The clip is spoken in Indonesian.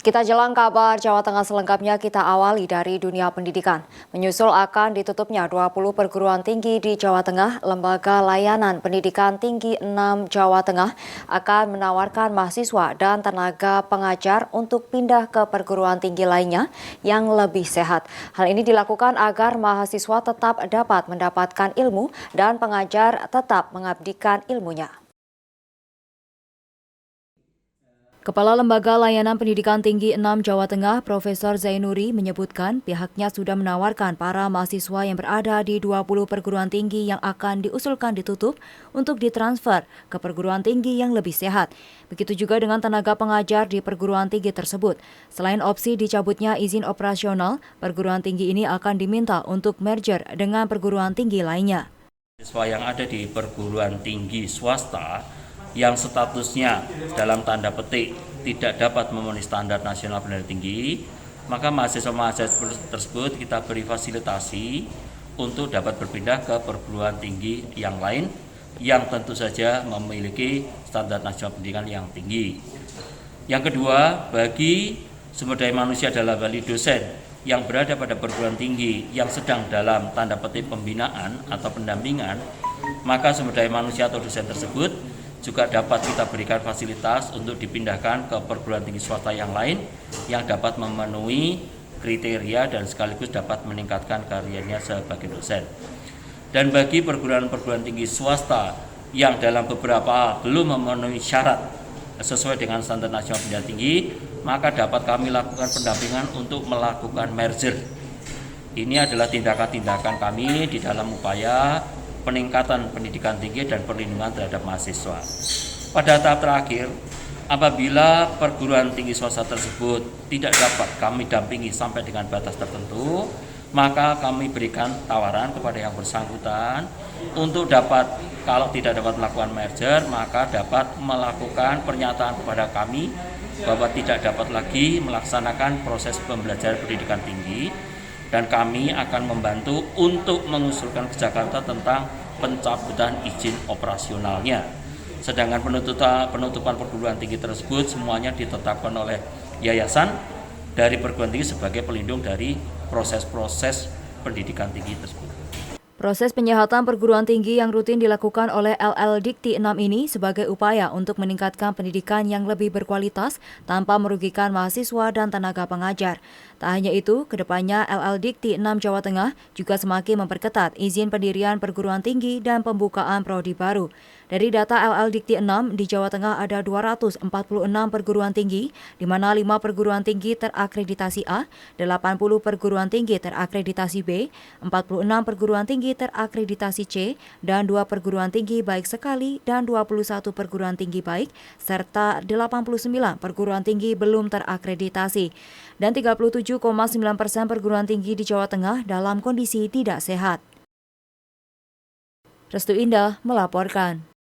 Kita jelang kabar Jawa Tengah selengkapnya, kita awali dari dunia pendidikan. Menyusul akan ditutupnya 20 perguruan tinggi di Jawa Tengah, Lembaga Layanan Pendidikan Tinggi 6 Jawa Tengah akan menawarkan mahasiswa dan tenaga pengajar untuk pindah ke perguruan tinggi lainnya yang lebih sehat. Hal ini dilakukan agar mahasiswa tetap dapat mendapatkan ilmu dan pengajar tetap mengabdikan ilmunya. Kepala Lembaga Layanan Pendidikan Tinggi 6 Jawa Tengah, Profesor Zainuri, menyebutkan pihaknya sudah menawarkan para mahasiswa yang berada di 20 perguruan tinggi yang akan diusulkan ditutup untuk ditransfer ke perguruan tinggi yang lebih sehat. Begitu juga dengan tenaga pengajar di perguruan tinggi tersebut. Selain opsi dicabutnya izin operasional, perguruan tinggi ini akan diminta untuk merger dengan perguruan tinggi lainnya. Siswa yang ada di perguruan tinggi swasta yang statusnya dalam tanda petik tidak dapat memenuhi standar nasional pendidikan tinggi, maka mahasiswa-mahasiswa tersebut kita beri fasilitasi untuk dapat berpindah ke perguruan tinggi yang lain yang tentu saja memiliki standar nasional pendidikan yang tinggi. Yang kedua, bagi sumber daya manusia dalam hal dosen yang berada pada perguruan tinggi yang sedang dalam tanda petik pembinaan atau pendampingan, maka sumber daya manusia atau dosen tersebut juga dapat kita berikan fasilitas untuk dipindahkan ke perguruan tinggi swasta yang lain yang dapat memenuhi kriteria dan sekaligus dapat meningkatkan karirnya sebagai dosen. Dan bagi perguruan-perguruan tinggi swasta yang dalam beberapa belum memenuhi syarat sesuai dengan standar nasional pendidikan tinggi, maka dapat kami lakukan pendampingan untuk melakukan merger. Ini adalah tindakan-tindakan kami di dalam upaya peningkatan pendidikan tinggi dan perlindungan terhadap mahasiswa. Pada tahap terakhir, apabila perguruan tinggi swasta tersebut tidak dapat kami dampingi sampai dengan batas tertentu, maka kami berikan tawaran kepada yang bersangkutan untuk dapat, kalau tidak dapat melakukan merger, maka dapat melakukan pernyataan kepada kami bahwa tidak dapat lagi melaksanakan proses pembelajaran pendidikan tinggi, dan kami akan membantu untuk mengusulkan ke Jakarta tentang pencabutan izin operasionalnya. Sedangkan penutupan perguruan tinggi tersebut semuanya ditetapkan oleh yayasan dari perguruan tinggi sebagai pelindung dari proses-proses pendidikan tinggi tersebut. Proses penyehatan perguruan tinggi yang rutin dilakukan oleh LL Dikti 6 ini sebagai upaya untuk meningkatkan pendidikan yang lebih berkualitas tanpa merugikan mahasiswa dan tenaga pengajar. Tak hanya itu, kedepannya LL Dikti 6 Jawa Tengah juga semakin memperketat izin pendirian perguruan tinggi dan pembukaan prodi baru. Dari data LL Dikti 6, di Jawa Tengah ada 246 perguruan tinggi, di mana 5 perguruan tinggi terakreditasi A, 80 perguruan tinggi terakreditasi B, 46 perguruan tinggi terakreditasi C, dan 2 perguruan tinggi baik sekali dan 21 perguruan tinggi baik, serta 89 perguruan tinggi belum terakreditasi. Dan 37,9% perguruan tinggi di Jawa Tengah dalam kondisi tidak sehat. Restu Indah melaporkan.